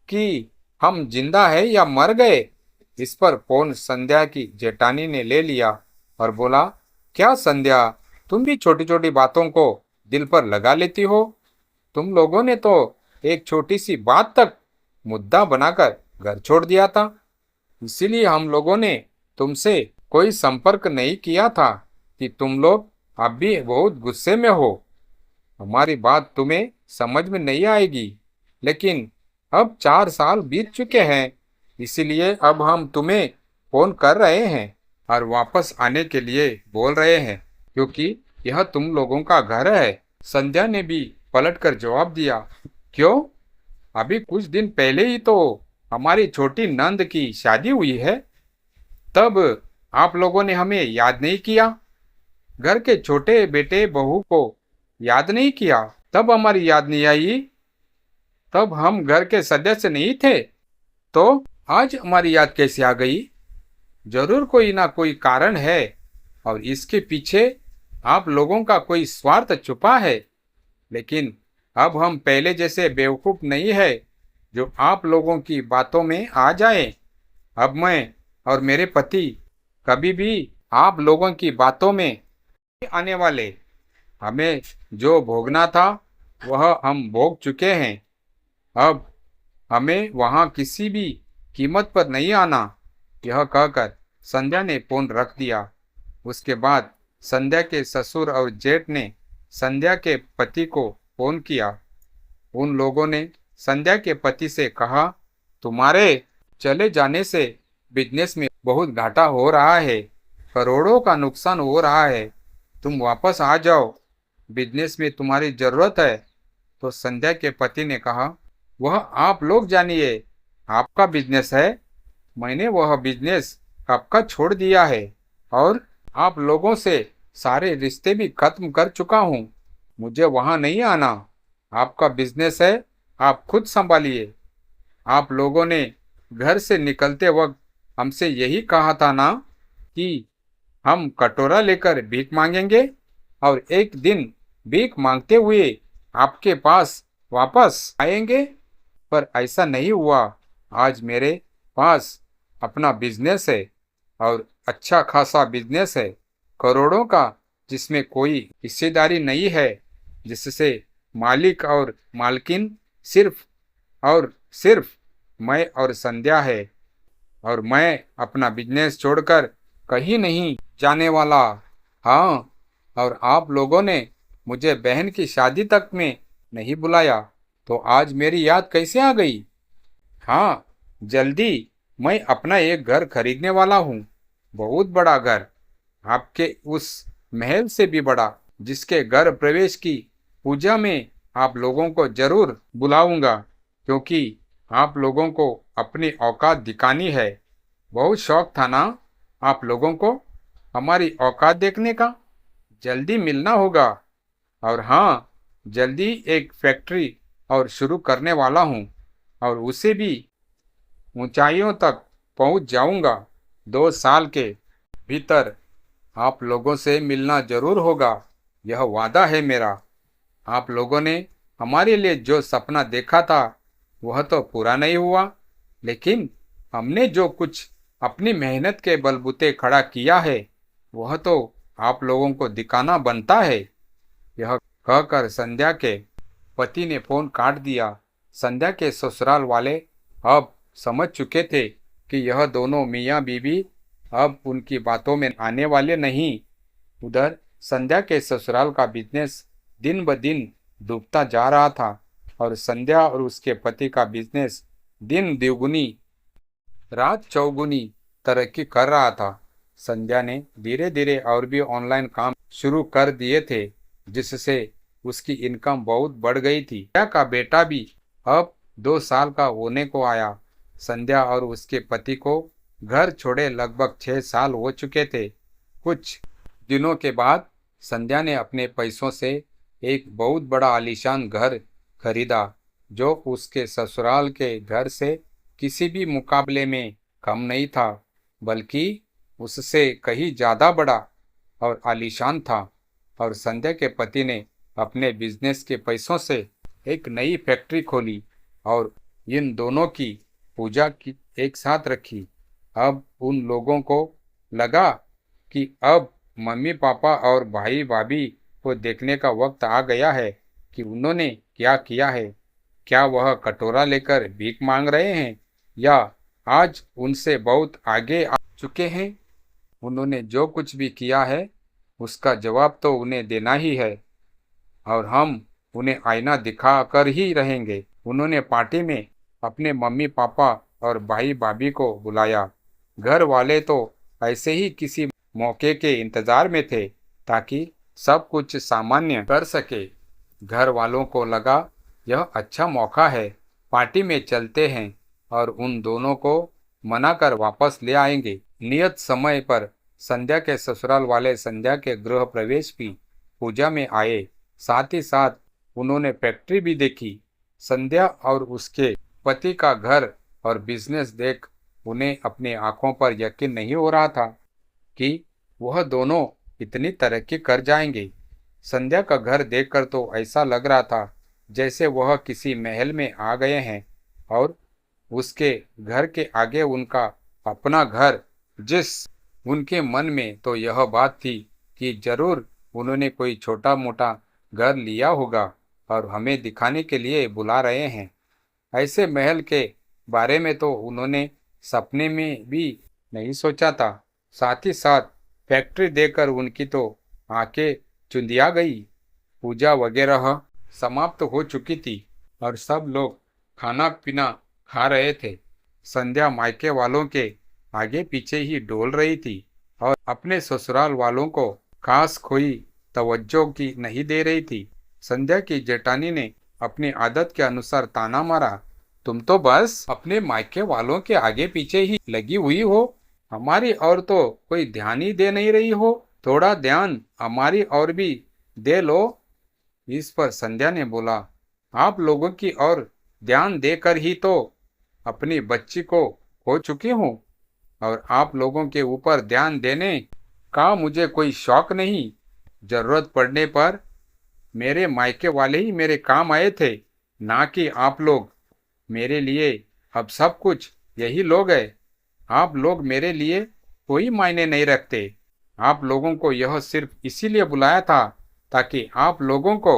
कि हम जिंदा है या मर गए? इस पर फोन संध्या की जेठानी ने ले लिया और बोला, क्या संध्या, तुम भी छोटी छोटी बातों को दिल पर लगा लेती हो? तुम लोगों ने तो एक छोटी सी बात तक मुद्दा बनाकर घर छोड़ दिया था, इसीलिए हम लोगों ने तुमसे कोई संपर्क नहीं किया था कि तुम लोग अब भी बहुत गुस्से में हो। हमारी बात तुम्हें समझ में नहीं आएगी, लेकिन अब 4 साल बीत चुके हैं, इसीलिए अब हम तुम्हें फोन कर रहे हैं और वापस आने के लिए बोल रहे हैं, क्योंकि यह तुम लोगों का घर है। संध्या ने भी पलटकर जवाब दिया, क्यों? अभी कुछ दिन पहले ही तो हमारी छोटी नंद की शादी हुई है, तब आप लोगों ने हमें याद नहीं किया। घर के छोटे बेटे बहू को याद नहीं किया, तब हमारी याद नहीं आई। तब हम घर के सदस्य नहीं थे, तो आज हमारी याद कैसे आ गई? जरूर कोई ना कोई कारण है और इसके पीछे आप लोगों का कोई स्वार्थ छुपा है। लेकिन अब हम पहले जैसे बेवकूफ नहीं है जो आप लोगों की बातों में आ जाए। अब मैं और मेरे पति कभी भी आप लोगों की बातों में नहीं आने वाले। हमें जो भोगना था वह हम भोग चुके हैं। अब हमें वहाँ किसी भी कीमत पर नहीं आना। यह कहकर संध्या ने फोन रख दिया। उसके बाद संध्या के ससुर और जेठ ने संध्या के पति को फोन किया। उन लोगों ने संध्या के पति से कहा, तुम्हारे चले जाने से बिजनेस में बहुत घाटा हो रहा है, करोड़ों का नुकसान हो रहा है, तुम वापस आ जाओ, बिजनेस में तुम्हारी जरूरत है। तो संध्या के पति ने कहा, वह आप लोग जानिए, आपका बिजनेस है, मैंने वह बिजनेस कब का छोड़ दिया है और आप लोगों से सारे रिश्ते भी खत्म कर चुका हूँ। मुझे वहाँ नहीं आना। आपका बिजनेस है, आप खुद संभालिए। आप लोगों ने घर से निकलते वक्त हमसे यही कहा था ना कि हम कटोरा लेकर भीख मांगेंगे और एक दिन भीख मांगते हुए आपके पास वापस आएंगे। पर ऐसा नहीं हुआ। आज मेरे पास अपना बिजनेस है और अच्छा खासा बिजनेस है, करोड़ों का, जिसमें कोई हिस्सेदारी नहीं है, जिससे मालिक और मालकिन सिर्फ और सिर्फ मैं और संध्या है। और मैं अपना बिजनेस छोड़कर कहीं नहीं जाने वाला। हाँ, और आप लोगों ने मुझे बहन की शादी तक में नहीं बुलाया, तो आज मेरी याद कैसे आ गई? हाँ, जल्दी मैं अपना एक घर खरीदने वाला हूँ, बहुत बड़ा घर, आपके उस महल से भी बड़ा, जिसके घर प्रवेश की पूजा में आप लोगों को जरूर बुलाऊंगा, क्योंकि आप लोगों को अपनी औकात दिखानी है। बहुत शौक था ना आप लोगों को हमारी औकात देखने का? जल्दी मिलना होगा। और हाँ, जल्दी एक फैक्ट्री और शुरू करने वाला हूँ, और उसे भी ऊंचाइयों तक पहुंच जाऊंगा। 2 साल के भीतर आप लोगों से मिलना जरूर होगा, यह वादा है मेरा। आप लोगों ने हमारे लिए जो सपना देखा था वह तो पूरा नहीं हुआ, लेकिन हमने जो कुछ अपनी मेहनत के बलबूते खड़ा किया है वह तो आप लोगों को दिखाना बनता है। यह कहकर संध्या के पति ने फोन काट दिया। संध्या के ससुराल वाले अब समझ चुके थे कि यह दोनों मियाँ बीवी अब उनकी बातों में आने वाले नहीं। उधर संध्या के ससुराल का बिजनेस दिन ब दिन डूबता जा रहा था और संध्या और उसके पति का बिजनेस दिन द्विगुनी रात चौगुनी तरक्की कर रहा था। संध्या ने धीरे धीरे और भी ऑनलाइन काम शुरू कर दिए थे, जिससे उसकी इनकम बहुत बढ़ गई थी। संध्या का बेटा भी अब 2 साल का होने को आया। संध्या और उसके पति को घर छोड़े लगभग 6 साल हो चुके थे। कुछ दिनों के बाद संध्या ने अपने पैसों से एक बहुत बड़ा आलीशान घर खरीदा, जो उसके ससुराल के घर से किसी भी मुकाबले में कम नहीं था, बल्कि उससे कहीं ज्यादा बड़ा और आलीशान था। और संध्या के पति ने अपने बिजनेस के पैसों से एक नई फैक्ट्री खोली और इन दोनों की पूजा की एक साथ रखी। अब उन लोगों को लगा कि अब मम्मी पापा और भाई भाभी को देखने का वक्त आ गया है कि उन्होंने क्या किया है। क्या वह कटोरा लेकर भीख मांग रहे हैं या आज उनसे बहुत आगे आ चुके हैं? उन्होंने जो कुछ भी किया है उसका जवाब तो उन्हें देना ही है, और हम उन्हें आईना दिखा कर ही रहेंगे। उन्होंने पार्टी में अपने मम्मी पापा और भाई भाभी को बुलाया। घर वाले तो ऐसे ही किसी मौके के इंतजार में थे ताकि सब कुछ सामान्य कर सके। घर वालों को लगा यह अच्छा मौका है, पार्टी में चलते हैं और उन दोनों को मनाकर वापस ले आएंगे। नियत समय पर संध्या के ससुराल वाले संध्या के गृह प्रवेश की पूजा में आए। साथ ही साथ उन्होंने फैक्ट्री भी देखी। संध्या और उसके पति का घर और बिजनेस देख उन्हें अपनी आंखों पर यकीन नहीं हो रहा था कि वह दोनों इतनी तरक्की कर जाएंगे। संध्या का घर देखकर तो ऐसा लग रहा था जैसे वह किसी महल में आ गए हैं, और उसके घर के आगे उनका अपना घर। जिस उनके मन में तो यह बात थी कि जरूर उन्होंने कोई छोटा मोटा घर लिया होगा और हमें दिखाने के लिए बुला रहे हैं। ऐसे महल के बारे में तो उन्होंने सपने में भी नहीं सोचा था। साथ ही साथ फैक्ट्री देखकर उनकी तो आंखें चुंधिया गई। पूजा वगैरह समाप्त हो चुकी थी और सब लोग खाना पीना खा रहे थे। संध्या मायके वालों के आगे पीछे ही डोल रही थी और अपने ससुराल वालों को खास कोई तवज्जो की नहीं दे रही थी। संध्या की जेठानी ने अपनी आदत के अनुसार ताना मारा, तुम तो बस अपने मायके वालों के आगे पीछे ही लगी हुई हो, हमारी और तो कोई ध्यान ही दे नहीं रही हो। थोड़ा ध्यान हमारी और भी दे लो। इस पर संध्या ने बोला, आप लोगों की ओर ध्यान देकर ही तो अपनी बच्ची को खो चुकी हूँ, और आप लोगों के ऊपर ध्यान देने का मुझे कोई शौक नहीं। जरूरत पड़ने पर मेरे मायके वाले ही मेरे काम आए थे, ना कि आप लोग। मेरे लिए अब सब कुछ यही लोग है। आप लोग मेरे लिए कोई मायने नहीं रखते। आप लोगों को यह सिर्फ इसीलिए बुलाया था ताकि आप लोगों को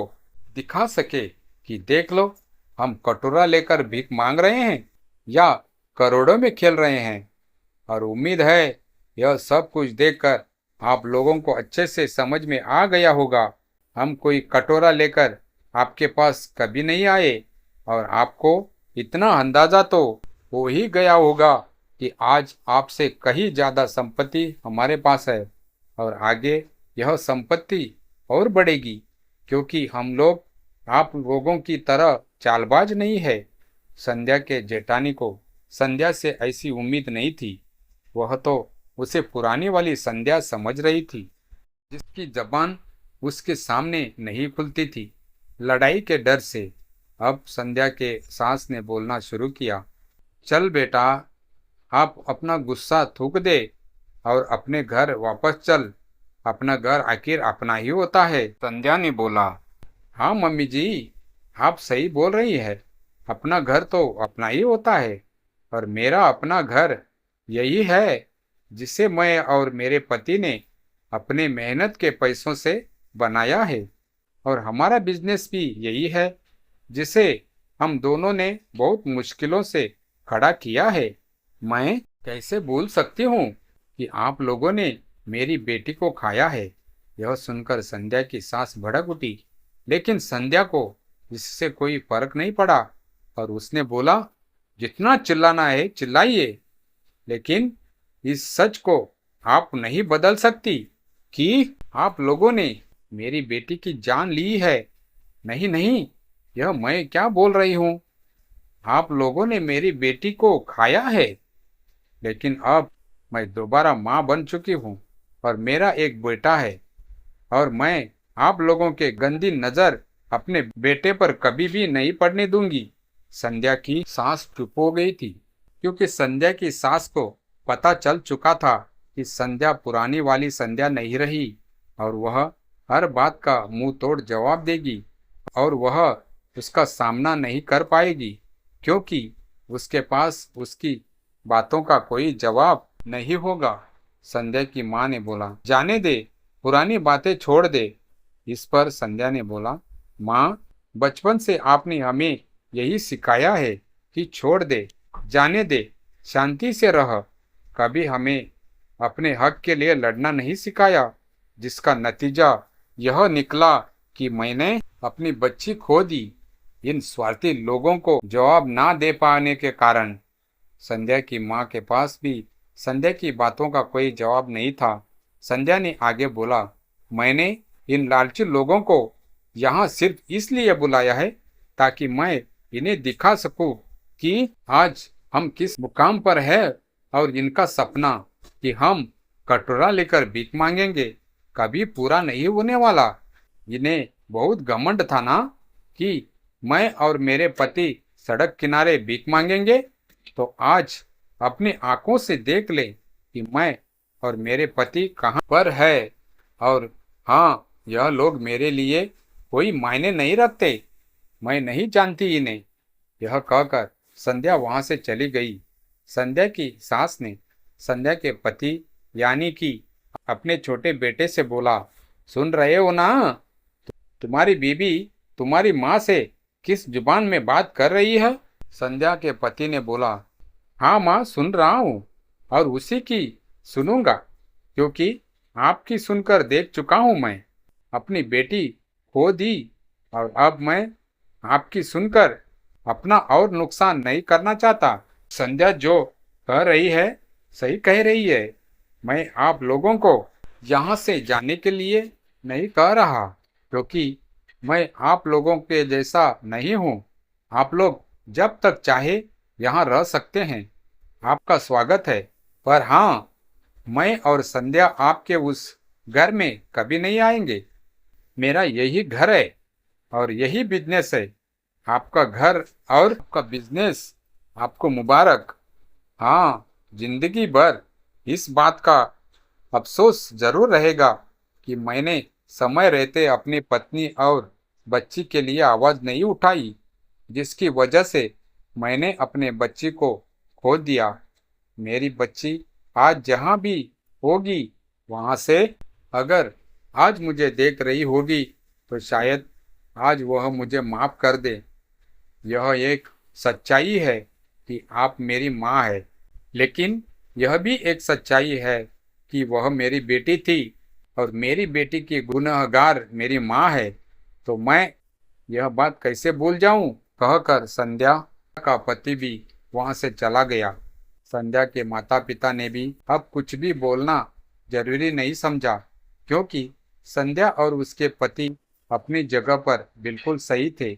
दिखा सके कि देख लो, हम कटोरा लेकर भीख मांग रहे हैं या करोड़ों में खेल रहे हैं। और उम्मीद है यह सब कुछ देखकर आप लोगों को अच्छे से समझ में आ गया होगा। हम कोई कटोरा लेकर आपके पास कभी नहीं आए और आपको इतना अंदाजा तो हो ही गया होगा कि आज आपसे कहीं ज़्यादा संपत्ति हमारे पास है और आगे यह संपत्ति और बढ़ेगी, क्योंकि हम लोग आप लोगों की तरह चालबाज नहीं है। संध्या के जेठानी को संध्या से ऐसी उम्मीद नहीं थी। वह तो उसे पुरानी वाली संध्या समझ रही थी, जिसकी जबान उसके सामने नहीं खुलती थी लड़ाई के डर से। अब संध्या के सास ने बोलना शुरू किया, चल बेटा, आप अपना गुस्सा थूक दे और अपने घर वापस चल। अपना घर आखिर अपना ही होता है। संध्या ने बोला, हाँ मम्मी जी, आप सही बोल रही है। अपना घर तो अपना ही होता है और मेरा अपना घर यही है जिसे मैं और मेरे पति ने अपने मेहनत के पैसों से बनाया है। और हमारा बिजनेस भी यही है जिसे हम दोनों ने बहुत मुश्किलों से खड़ा किया है। मैं कैसे भूल सकती हूँ कि आप लोगों ने मेरी बेटी को खाया है। यह सुनकर संध्या की सास भड़क उठी, लेकिन संध्या को इससे कोई फर्क नहीं पड़ा और उसने बोला, जितना चिल्लाना है चिल्लाइए, लेकिन इस सच को आप नहीं बदल सकती कि आप लोगों ने मेरी बेटी की जान ली है। नहीं नहीं, यह मैं क्या बोल रही हूँ। आप लोगों ने मेरी बेटी को खाया है, लेकिन अब मैं दोबारा माँ बन चुकी हूँ और मेरा एक बेटा है और मैं आप लोगों के गंदी नजर अपने बेटे पर कभी भी नहीं पड़ने दूंगी। संध्या की सास चुप हो गई थी, क्योंकि संध्या की सास को पता चल चुका था कि संध्या पुरानी वाली संध्या नहीं रही और वह हर बात का मुंह तोड़ जवाब देगी और वह उसका सामना नहीं कर पाएगी, क्योंकि उसके पास उसकी बातों का कोई जवाब नहीं होगा। संध्या की माँ ने बोला, जाने दे, पुरानी बातें छोड़ दे। इस पर संध्या ने बोला, माँ, बचपन से आपने हमें यही सिखाया है कि छोड़ दे, जाने दे, शांति से रह। कभी हमें अपने हक के लिए लड़ना नहीं सिखाया, जिसका नतीजा यह निकला कि मैंने अपनी बच्ची खो दी इन स्वार्थी लोगों को जवाब ना दे पाने के कारण। संध्या की माँ के पास भी संध्या की बातों का कोई जवाब नहीं था। संध्या ने आगे बोला, मैंने इन लालची लोगों को यहाँ सिर्फ इसलिए बुलाया है ताकि मैं इन्हें दिखा सकूं कि आज हम किस मुकाम पर है और इनका सपना कि हम कटोरा लेकर भीख मांगेंगे कभी पूरा नहीं होने वाला। इन्हें बहुत घमंड था ना कि मैं और मेरे पति सड़क किनारे भीख मांगेंगे, तो आज अपनी आंखों से देख ले कि मैं और मेरे पति कहाँ पर है। और हाँ, यह लोग मेरे लिए कोई मायने नहीं रखते, मैं नहीं जानती इन्हें। यह कहकर संध्या वहां से चली गई। संध्या की सास ने संध्या के पति यानी कि अपने छोटे बेटे से बोला, सुन रहे हो ना, तुम्हारी बीबी तुम्हारी माँ से किस जुबान में बात कर रही है। संध्या के पति ने बोला, हाँ माँ, सुन रहा हूँ और उसी की सुनूंगा, क्योंकि आपकी सुनकर देख चुका हूँ। मैं अपनी बेटी खो दी और अब मैं आपकी सुनकर अपना और नुकसान नहीं करना चाहता। संध्या जो कह रही है सही कह रही है। मैं आप लोगों को यहाँ से जाने के लिए नहीं कह रहा, क्योंकि मैं आप लोगों के जैसा नहीं हूँ। आप लोग जब तक चाहे यहाँ रह सकते हैं, आपका स्वागत है। पर हाँ, मैं और संध्या आपके उस घर में कभी नहीं आएंगे। मेरा यही घर है और यही बिजनेस है। आपका घर और आपका बिजनेस आपको मुबारक। हाँ, जिंदगी भर इस बात का अफसोस जरूर रहेगा कि मैंने समय रहते अपनी पत्नी और बच्ची के लिए आवाज नहीं उठाई, जिसकी वजह से मैंने अपने बच्ची को खो दिया। मेरी बच्ची आज जहाँ भी होगी वहाँ से अगर आज मुझे देख रही होगी तो शायद आज वह मुझे माफ कर दे। यह एक सच्चाई है कि आप मेरी माँ है, लेकिन यह भी एक सच्चाई है कि वह मेरी बेटी थी और मेरी बेटी की गुनहगार मेरी माँ है। तो मैं यह बात कैसे भूल जाऊं? कहकर संध्या का पति भी वहां से चला गया। संध्या के माता पिता ने भी अब कुछ भी बोलना जरूरी नहीं समझा, क्योंकि संध्या और उसके पति अपनी जगह पर बिल्कुल सही थे।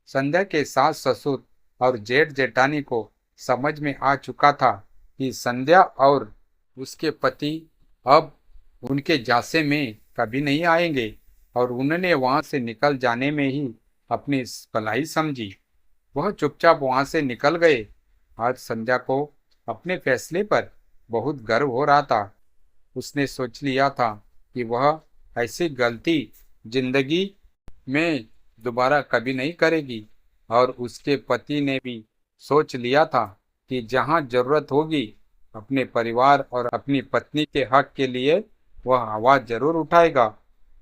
संध्या के सास ससुर और जेठ जेठानी को समझ में आ चुका था कि संध्या और उसके पति अब उनके झांसे में कभी नहीं आएंगे और उन्होंने वहां से निकल जाने में ही अपनी भलाई समझी। वह चुपचाप वहां से निकल गए। आज संध्या को अपने फैसले पर बहुत गर्व हो रहा था। उसने सोच लिया था कि वह ऐसी गलती जिंदगी में दोबारा कभी नहीं करेगी और उसके पति ने भी सोच लिया था कि जहां जरूरत होगी अपने परिवार और अपनी पत्नी के हक के लिए वह आवाज जरूर उठाएगा,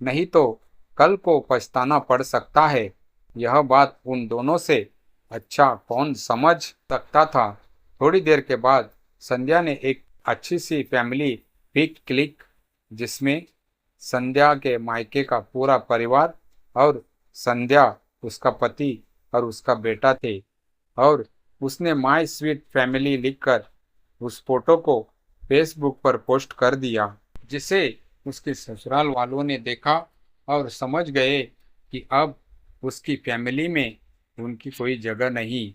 नहीं तो कल को पछताना पड़ सकता है। यह बात उन दोनों से अच्छा कौन समझ सकता था। थोड़ी देर के बाद संध्या ने एक अच्छी सी फैमिली पिक क्लिक, जिसमें संध्या के मायके का पूरा परिवार और संध्या, उसका पति और उसका बेटा थे, और उसने माय स्वीट फैमिली लिखकर उस फोटो को फेसबुक पर पोस्ट कर दिया, जिसे उसके ससुराल वालों ने देखा और समझ गए कि अब उसकी फैमिली में उनकी कोई जगह नहीं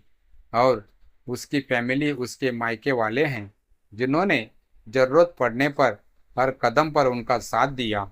और उसकी फैमिली उसके मायके वाले हैं, जिन्होंने जरूरत पड़ने पर हर कदम पर उनका साथ दिया।